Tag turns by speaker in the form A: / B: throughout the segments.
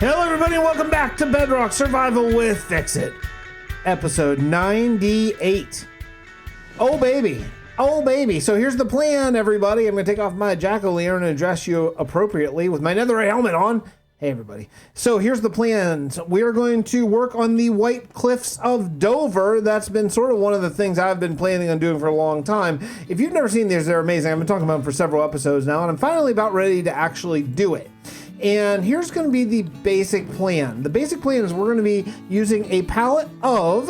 A: Hello everybody and welcome back to Bedrock Survival with Fixxitt. Episode 98. Oh baby. Oh baby. So here's the plan, everybody. I'm going to take off my jack-o'-lantern and dress you appropriately with my netherite helmet on. Hey everybody. So here's the plan. We are going to work on the White Cliffs of Dover. That's been sort of one of the things I've been planning on doing for a long time. If you've never seen these, they're amazing. I've been talking about them for several episodes now, and I'm finally about ready to actually do it. And here's going to be the basic plan. The basic plan is we're going to be using a pallet of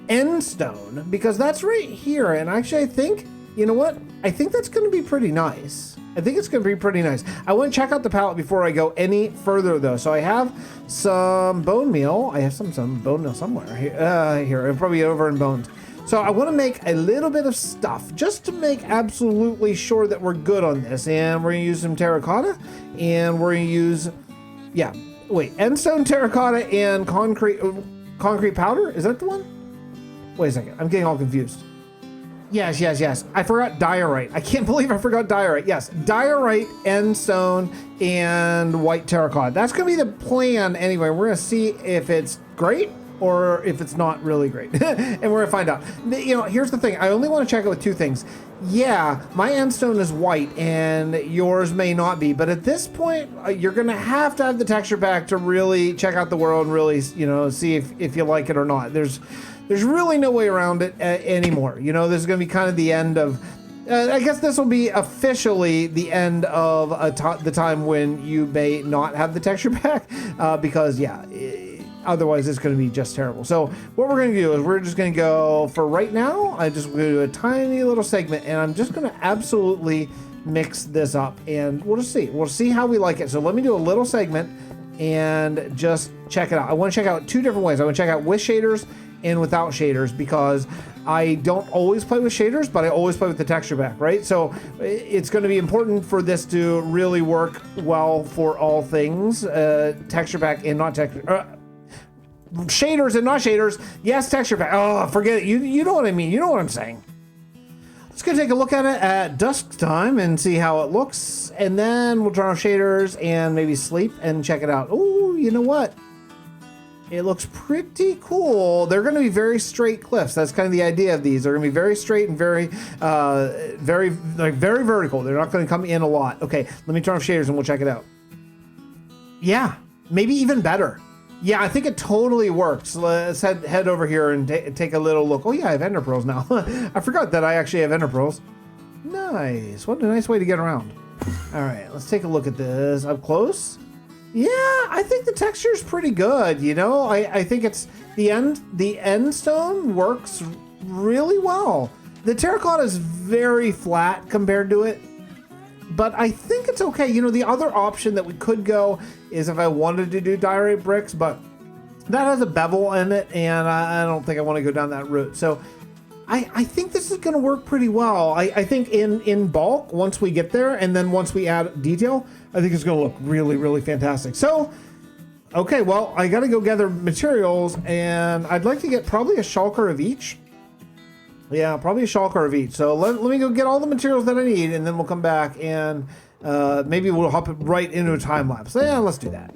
A: endstone, because that's right here. And actually, I think, you know what? I think that's going to be pretty nice. I think it's going to be pretty nice. I want to check out the pallet before I go any further, though. So I have some bone meal. I have some bone meal somewhere. Here, it'll probably be over in bones. So I want to make a little bit of stuff just to make absolutely sure that we're good on this. And we're going to use some terracotta. And we're going to use, endstone, terracotta, and concrete powder. Is that the one? Wait a second. I'm getting all confused. Yes. I forgot diorite. I can't believe I forgot diorite. Yes, diorite, endstone, and white terracotta. That's going to be the plan anyway. We're going to see if it's great or if it's not really great. And we're going to find out. You know, here's the thing. I only want to check it with two things. Yeah, my endstone is white and yours may not be. But at this point, you're going to have the texture pack to really check out the world and really, see if you like it or not. There's really no way around it anymore. You know, this is going to be kind of the end of, I guess this will be officially the end of the time when you may not have the texture pack, because otherwise it's going to be just terrible. So what we're going to do is we're just going to go, for right now, I'm just going to do a tiny little segment, and I'm just going to absolutely mix this up, and we'll just see. We'll see how we like it. So let me do a little segment and just check it out. I want to check out two different ways. I want to check out with shaders and without shaders, because I don't always play with shaders, but I always play with the texture pack, right? So it's going to be important for this to really work well for all things, texture pack and not texture, shaders and not shaders. Yes, texture pack. Oh, forget it. You know what I mean. You know what I'm saying. Let's go take a look at it at dusk time and see how it looks, and then we'll turn off shaders and maybe sleep and check it out. Oh, you know what? It looks pretty cool. They're going to be very straight cliffs. That's kind of the idea of these. They're going to be very straight and very vertical. They're not going to come in a lot. Okay, let me turn off shaders and we'll check it out. Yeah, maybe even better. Yeah, I think it totally works. Let's head over here and take a little look. Oh yeah, I have ender pearls now. I forgot that I actually have ender pearls. Nice. What a nice way to get around. All right, let's take a look at this up close. Yeah, I think the texture is pretty good. You know, I think it's the end stone works really well. The terracotta is very flat compared to it, but I think it's okay. You know, the other option that we could go is if I wanted to do diorite bricks, but that has a bevel in it, and I don't think I want to go down that route. So I think this is going to work pretty well. I think in bulk, once we get there, and then once we add detail, I think it's going to look really, really fantastic. So, okay, well, I got to go gather materials, and I'd like to get probably a shulker of each. Yeah, probably a shulker of each. So let me go get all the materials that I need, and then we'll come back, and maybe we'll hop right into a time lapse. Yeah, let's do that.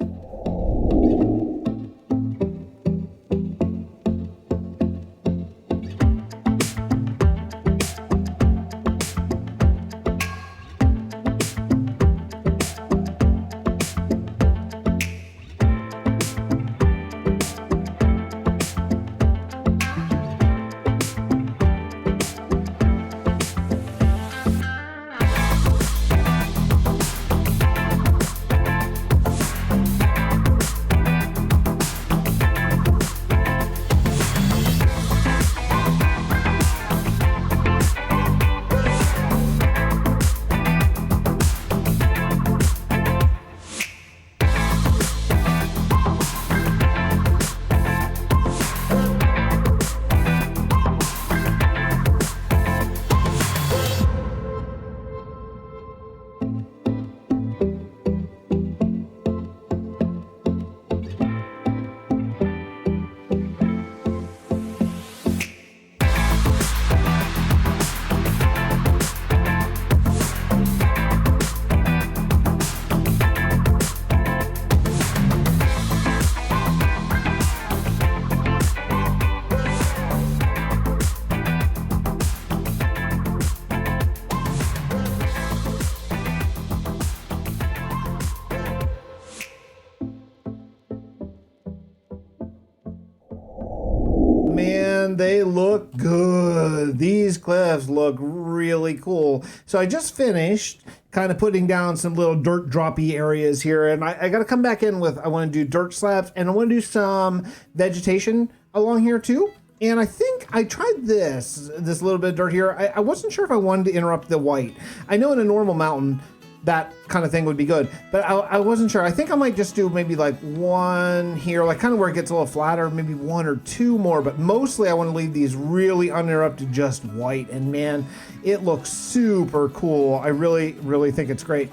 A: and they look good. These cliffs look really cool. So I just finished kind of putting down some little dirt droppy areas here, and I got to come back in with, I want to do dirt slabs, and I want to do some vegetation along here too. And I think I tried this little bit of dirt here. I wasn't sure if I wanted to interrupt the white. I know in a normal mountain, that kind of thing would be good, but I wasn't sure. I think I might just do maybe like one here, like kind of where it gets a little flatter, maybe one or two more, but mostly I want to leave these really uninterrupted, just white. And man, it looks super cool. I really, really think it's great.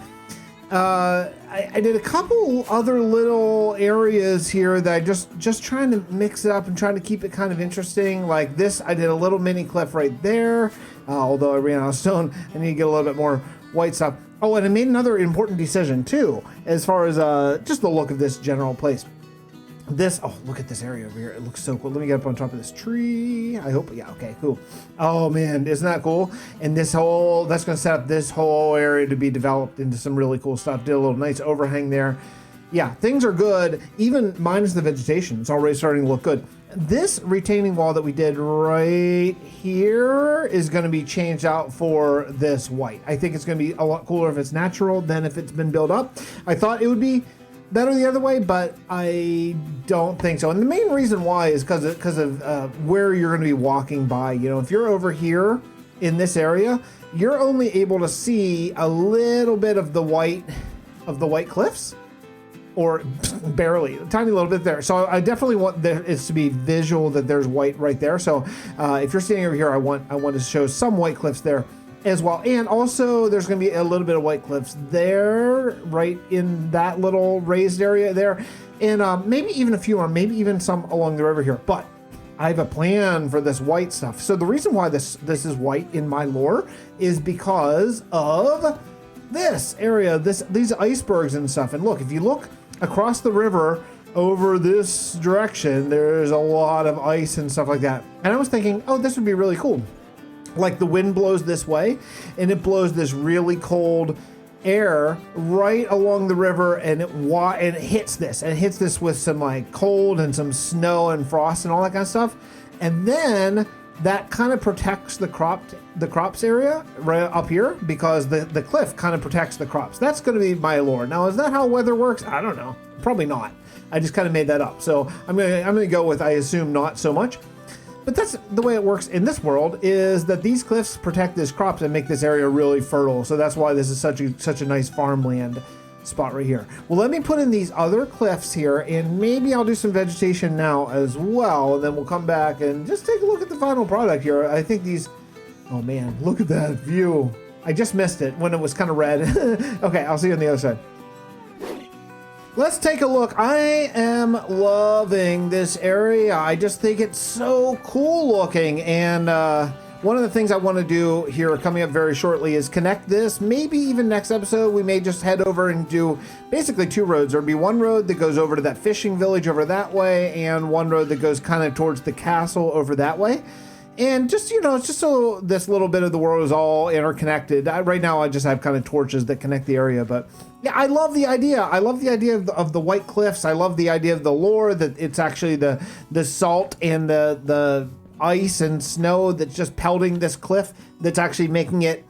A: I did a couple other little areas here that I just trying to mix it up and trying to keep it kind of interesting. Like this, I did a little mini cliff right there. Although I ran out of stone, I need to get a little bit more white stuff. Oh, and I made another important decision too, as far as just the look of this general place. This, oh, look at this area over here. It looks so cool. Let me get up on top of this tree. I hope, yeah, okay, cool. Oh man, isn't that cool? And this whole, that's gonna set up this whole area to be developed into some really cool stuff. Did a little nice overhang there. Yeah, things are good, even minus the vegetation. It's already starting to look good. This retaining wall that we did right here is going to be changed out for this white. I think it's going to be a lot cooler if it's natural than if it's been built up. I thought it would be better the other way, but I don't think so. And the main reason why is because of where you're going to be walking by. You know, if you're over here in this area, you're only able to see a little bit of the white cliffs. Or barely, a tiny little bit there. So I definitely want it to be visual that there's white right there. So if you're standing over here, I want to show some white cliffs there as well. And also there's going to be a little bit of white cliffs there, right in that little raised area there. And maybe even a few more, maybe even some along the river here. But I have a plan for this white stuff. So the reason why this is white in my lore is because of this area, these icebergs and stuff. And look, if you look across the river over this direction, there's a lot of ice and stuff like that. And I was thinking, oh, this would be really cool. Like the wind blows this way and it blows this really cold air right along the river, and it hits this with some like cold and some snow and frost and all that kind of stuff. And then that kind of protects the crops area right up here, because the cliff kind of protects the crops. That's going to be my lore. Now, is that how weather works? I don't know. Probably not. I just kind of made that up. So I'm gonna go with, I assume, not so much. But that's the way it works in this world, is that these cliffs protect these crops and make this area really fertile. So that's why this is such a nice farmland spot right here. Well, let me put in these other cliffs here, and maybe I'll do some vegetation now as well, and then we'll come back and just take a look at the final product here. I think these, oh man, look at that view. I just missed it when it was kind of red. Okay, I'll see you on the other side. Let's take a look. I am loving this area. I just think it's so cool looking, and one of the things I want to do here coming up very shortly is connect this. Maybe even next episode, we may just head over and do basically two roads. There'll be one road that goes over to that fishing village over that way, and one road that goes kind of towards the castle over that way. And just, you know, it's just so this little bit of the world is all interconnected. Right now, I just have kind of torches that connect the area. But yeah, I love the idea. I love the idea of the white cliffs. I love the idea of the lore that it's actually the salt and the ice and snow that's just pelting this cliff that's actually making it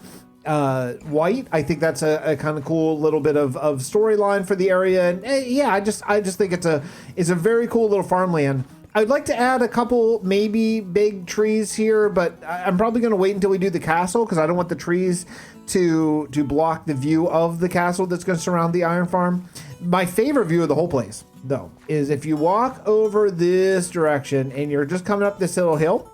A: white. I think that's a kind of cool little bit of storyline for the area. And yeah, I just think it's a very cool little farmland. I'd like to add a couple maybe big trees here, but I'm probably going to wait until we do the castle, because I don't want the trees to block the view of the castle that's going to surround the iron farm. My favorite view of the whole place, though, is if you walk over this direction and you're just coming up this little hill.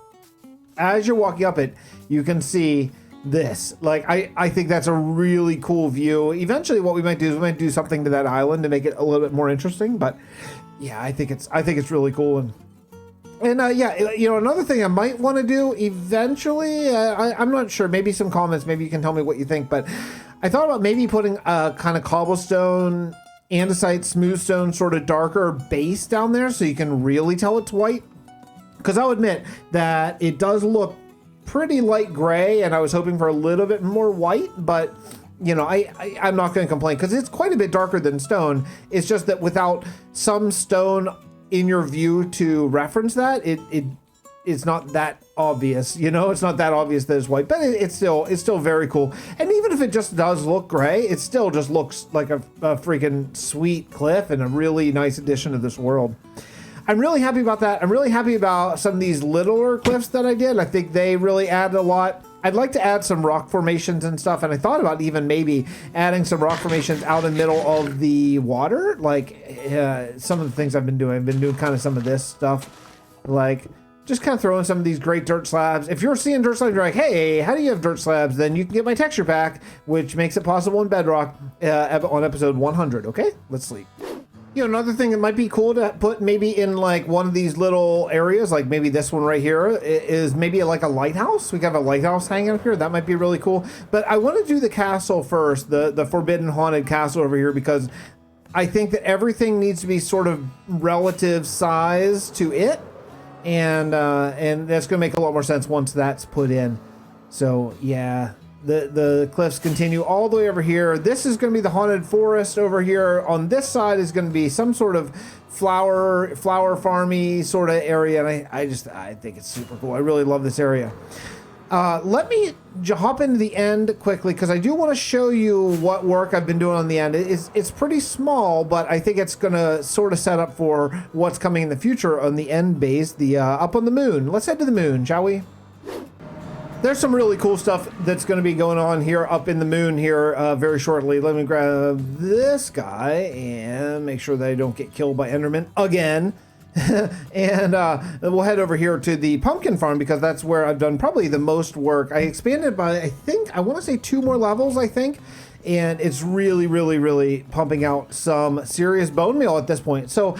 A: As you're walking up it, you can see this. Like, I think that's a really cool view. Eventually what we might do is we might do something to that island to make it a little bit more interesting. But yeah, I think it's really cool. And yeah, you know, another thing I might want to do eventually, I'm not sure, maybe some comments, maybe you can tell me what you think, but I thought about maybe putting a kind of cobblestone, andesite, smooth stone, sort of darker base down there so you can really tell it's white. Because I'll admit that it does look pretty light gray, and I was hoping for a little bit more white, but you know, I'm not going to complain because it's quite a bit darker than stone. It's just that without some stone in your view to reference that, it it's not that obvious, you know, it's not that obvious that it's white, but it's still very cool. And even if it just does look gray, it still just looks like a freaking sweet cliff and a really nice addition to this world. I'm really happy about that. I'm really happy about some of these littler cliffs that I did. I think they really added a lot. I'd like to add some rock formations and stuff, and I thought about even maybe adding some rock formations out in the middle of the water, like some of the things I've been doing. I've been doing kind of some of this stuff, like just kind of throwing some of these great dirt slabs. If you're seeing dirt slabs, you're like, hey, how do you have dirt slabs? Then you can get my texture pack, which makes it possible in Bedrock on episode 100, okay? Let's sleep. You know, another thing that might be cool to put maybe in like one of these little areas, like maybe this one right here, is maybe like a lighthouse. We got a lighthouse hanging up here. That might be really cool. But I want to do the castle first, the forbidden haunted castle over here, because I think that everything needs to be sort of relative size to it. And that's going to make a lot more sense once that's put in. So yeah. The cliffs continue all the way over here. This is going to be the haunted forest over here. On this side is going to be some sort of flower farmy sort of area. And I think it's super cool. I really love this area. Let me hop into the end quickly, because I do want to show you what work I've been doing on the end. It's pretty small, but I think it's going to sort of set up for what's coming in the future on the end base, the up on the moon. Let's head to the moon, shall we? There's some really cool stuff that's going to be going on here up in the moon here very shortly. Let me grab this guy and make sure that I don't get killed by Enderman again. And we'll head over here to the pumpkin farm, because that's where I've done probably the most work. I expanded by, I want to say 2 more levels, I think. And it's really, really, really pumping out some serious bone meal at this point. So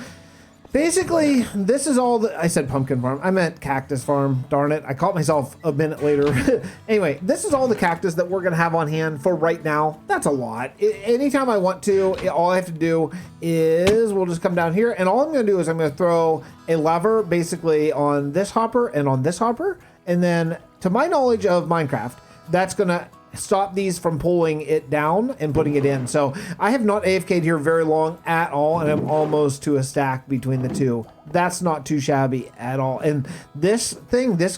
A: basically, this is all I said pumpkin farm. I meant cactus farm. Darn it. I caught myself a minute later. Anyway, this is all the cactus that we're going to have on hand for right now. That's a lot. Anytime I want to, all I have to do is we'll just come down here. And all I'm going to do is I'm going to throw a lever basically on this hopper and on this hopper. And then, to my knowledge of Minecraft, that's going to stop these from pulling it down and putting it in. So I have not AFK'd here very long at all, and I'm almost to a stack between the two. That's not too shabby at all. And this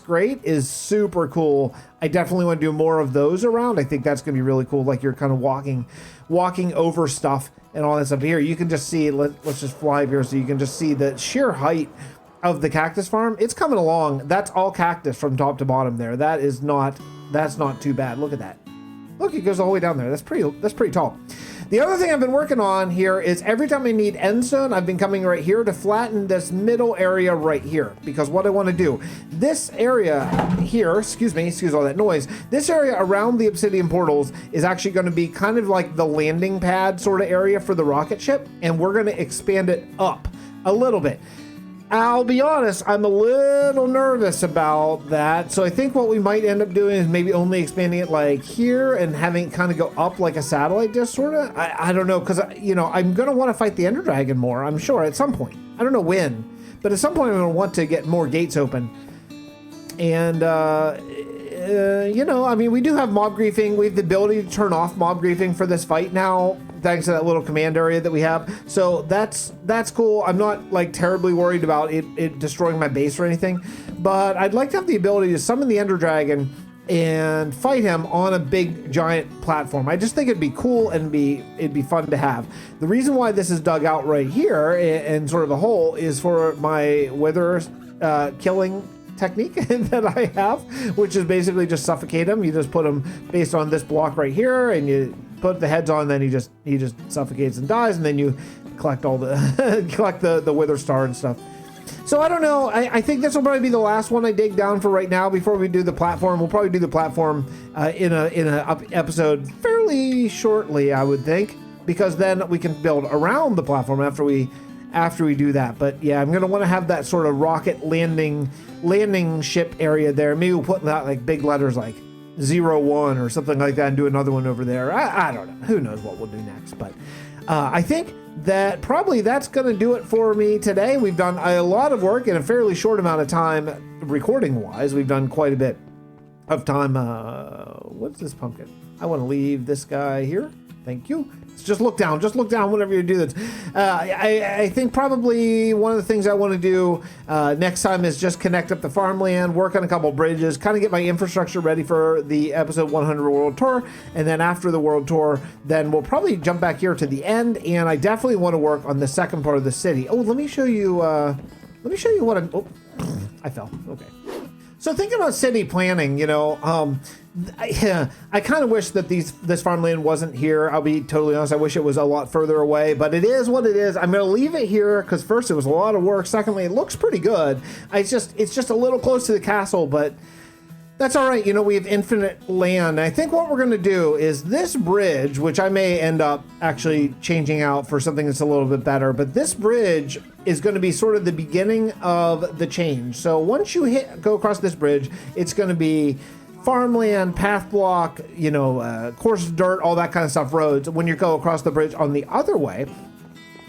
A: grate is super cool. I definitely want to do more of those around. I think that's going to be really cool. Like you're kind of walking over stuff and all this up here. You can just see, let's just fly up here so you can just see the sheer height of the cactus farm. It's coming along. That's all cactus from top to bottom there. That's not too bad. Look at that. Look, it goes all the way down there. That's pretty tall. The other thing I've been working on here is every time I need endstone, I've been coming right here to flatten this middle area right here. Because what I want to do, this area here, excuse all that noise, this area around the obsidian portals is actually going to be kind of like the landing pad sort of area for the rocket ship. And we're going to expand it up a little bit. I'll be honest, I'm a little nervous about that. So I think what we might end up doing is maybe only expanding it like here and having it kind of go up like a satellite dish, sort of. I don't know, because, you know, I'm going to want to fight the Ender Dragon more, I'm sure, at some point. I don't know when, but at some point I'm going to want to get more gates open. And, you know, I mean, we do have mob griefing. We have the ability to turn off mob griefing for this fight now, thanks to that little command area that we have. So that's cool. I'm not like terribly worried about it destroying my base or anything, but I'd like to have the ability to summon the Ender Dragon and fight him on a big giant platform. I just think it'd be cool and it'd be fun to have. The reason why this is dug out right here and sort of a hole is for my wither killing technique that I have, which is basically just suffocate him. You just put him based on this block right here, and you put the heads on, then he just suffocates and dies, and then you collect all the collect the wither star and stuff. So I don't know. I think this will probably be the last one I dig down for right now before we do the platform. We'll probably do the platform in a episode fairly shortly, I would think, because then we can build around the platform after we do that. But yeah, I'm gonna want to have that sort of rocket landing ship area there. Maybe we'll put that like big letters like 01 or something like that and do another one over there. I don't know. Who knows what we'll do next, but I think that probably that's going to do it for me today. We've done a lot of work in a fairly short amount of time, recording wise. We've done quite a bit of time. What's this pumpkin? I want to leave this guy here. Thank you. Just look down. Just look down whenever you do this. I think probably one of the things I want to do next time is just connect up the farmland, work on a couple bridges, kind of get my infrastructure ready for the episode 100 World Tour. And then after the World Tour, then we'll probably jump back here to the end. And I definitely want to work on the second part of the city. Oh, let me show you what I'm... Oh, I fell. Okay. So thinking about city planning, you know, I kind of wish that this farmland wasn't here. I'll be totally honest. I wish it was a lot further away, but it is what it is. I'm going to leave it here because first, it was a lot of work. Secondly, it looks pretty good. It's just a little close to the castle, but that's all right. You know, we have infinite land. I think what we're going to do is this bridge, which I may end up actually changing out for something that's a little bit better, but this bridge is going to be sort of the beginning of the change. So once you go across this bridge, it's going to be farmland, path block, you know, coarse dirt, all that kind of stuff, roads. When you go across the bridge on the other way,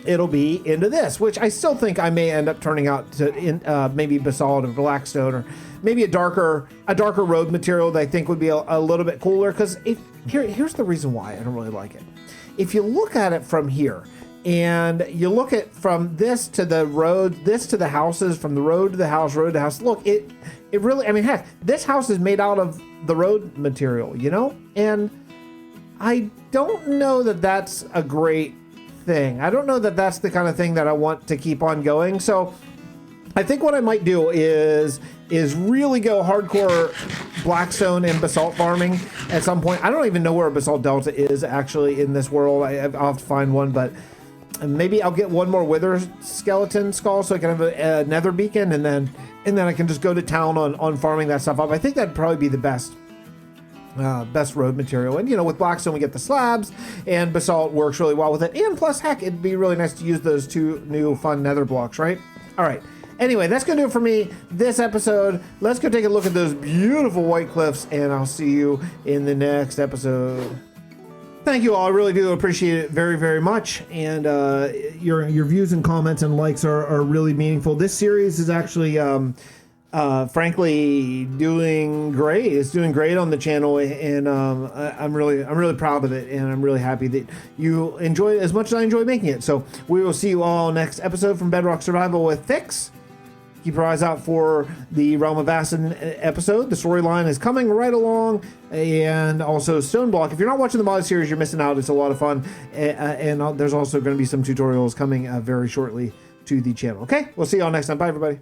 A: it'll be into this, which I still think I may end up turning out to maybe basalt or blackstone, or maybe a darker road material that I think would be a little bit cooler. Because here's the reason why I don't really like it. If you look at it from here, and you look at from this to the road, this to the houses, from the road to the house, road to house. Look, it really, I mean, heck, this house is made out of the road material, you know? And I don't know that that's a great thing. I don't know that that's the kind of thing that I want to keep on going. So I think what I might do is really go hardcore blackstone and basalt farming at some point. I don't even know where a basalt delta is actually in this world. I'll have to find one, but maybe I'll get one more wither skeleton skull so I can have a nether beacon, and then I can just go to town on farming that stuff up. I think that'd probably be the best road material. And you know, with blackstone we get the slabs, and basalt works really well with it. And plus, heck, it'd be really nice to use those two new fun nether blocks, right? All right. Anyway, that's going to do it for me this episode. Let's go take a look at those beautiful white cliffs, and I'll see you in the next episode. Thank you all. I really do appreciate it very, very much. And your views and comments and likes are really meaningful. This series is actually, frankly, doing great. It's doing great on the channel, and I'm really proud of it, and I'm really happy that you enjoy it as much as I enjoy making it. So we will see you all next episode from Bedrock Survival with Fix. Keep your eyes out for the Realm of Vasten episode. The storyline is coming right along, and also Stoneblock. If you're not watching the mod series, you're missing out. It's a lot of fun, and there's also going to be some tutorials coming very shortly to the channel. Okay, we'll see you all next time. Bye, everybody.